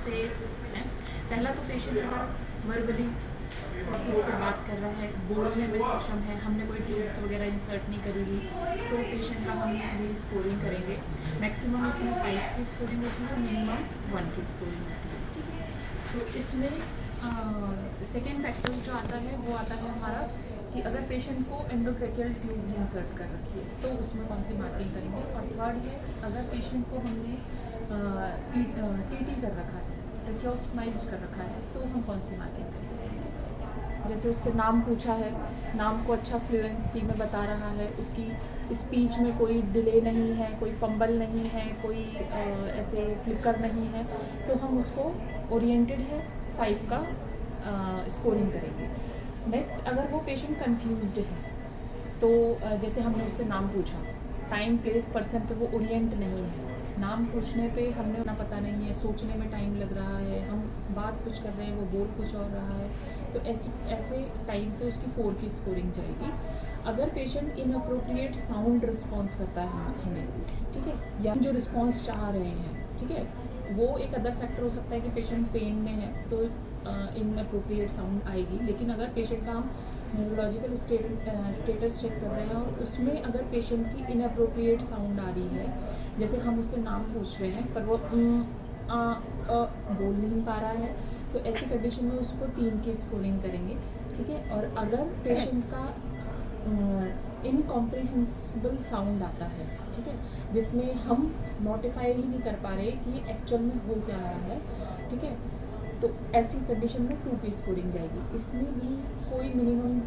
से हैं। पहला तो पेशेंट अगर वर्बली खुद से बात कर रहा है, बोलने में सक्षम है, हमने कोई ट्यूब्स वगैरह इंसर्ट नहीं करी हुई, तो पेशेंट का हम ये स्कोरिंग करेंगे। मैक्सिमम इसमें 5 की स्कोरिंग होती है, मिनिमम 1 की स्कोरिंग होती है, ठीक है। तो इसमें सेकेंड फैक्टर जो आता है वो आता है हमारा कि अगर पेशेंट को एंडोट्रेकियल ट्यूब इंसर्ट कर रखी है तो उसमें कौन सी मार्किंग करेंगे। और थर्ड है अगर पेशेंट को हमने टीटी कर रखा है, ट्रेकियोस्टमाइज्ड कर रखा है, तो हम कौन सी मार्किंग करेंगे। जैसे उससे नाम पूछा है, नाम को अच्छा फ्लुएंसी में बता रहा है, उसकी स्पीच में कोई डिले नहीं है, कोई फंबल नहीं है, कोई ऐसे फ्लिकर नहीं है, तो हम उसको ओरिएंटेड है 5 का स्कोरिंग करेंगे। नेक्स्ट अगर वो पेशेंट कंफ्यूज्ड है तो जैसे हमने उससे नाम पूछा, टाइम प्लेस पर्सन पे वो ओरिएंट नहीं है, नाम पूछने पे हमने उतना पता नहीं है, सोचने में टाइम लग रहा है, हम बात कुछ कर रहे हैं वो बोल कुछ और रहा है, तो ऐसे टाइम पे उसकी 4 की स्कोरिंग जाएगी। अगर पेशेंट इनअप्रोप्रिएट साउंड रिस्पॉन्स करता है हमें, ठीक है, या जो रिस्पॉन्स चाह रहे हैं, ठीक है, वो एक अदर फैक्टर हो सकता है कि पेशेंट पेन में है तो इनअप्रोप्रिएट साउंड आएगी। लेकिन अगर पेशेंट का हम न्यूरोलॉजिकल स्टेटस चेक कर रहे हैं और उसमें अगर पेशेंट की इनअप्रोप्रिएट साउंड आ रही है, जैसे हम उससे नाम पूछ रहे हैं पर वो बोल नहीं पा रहा है, तो ऐसी कंडीशन में उसको 3 की स्कोरिंग करेंगे, ठीक है। और अगर पेशेंट का इनकॉम्प्रिहेंसिबल साउंड आता है, ठीक है, जिसमें हम नोटिफाई ही नहीं कर पा रहे कि एक्चुअल में हो क्या रहा है, ठीक है, तो ऐसी कंडीशन में 2 की स्कोरिंग जाएगी। इसमें भी कोई मिनिमम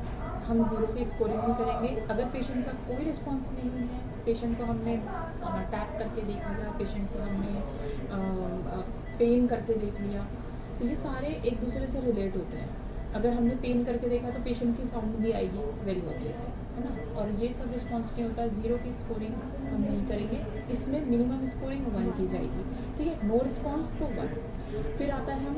हम 0 की स्कोरिंग नहीं करेंगे। अगर पेशेंट का कोई रिस्पॉन्स नहीं है, पेशेंट को हमने टैप करके देख लिया, पेशेंट से हमने पेन करके देख लिया, तो ये सारे एक दूसरे से रिलेट होते हैं। अगर हमने पेन करके देखा तो पेशेंट की साउंड भी आएगी, वेरी ऑब्वियस है ना। और ये सब रिस्पॉन्स नहीं होता, 0 की स्कोरिंग हम नहीं करेंगे। इसमें मिनिमम स्कोरिंग 1 की जाएगी, ठीक है, नो रिस्पॉन्स तो 1। फिर आता है हम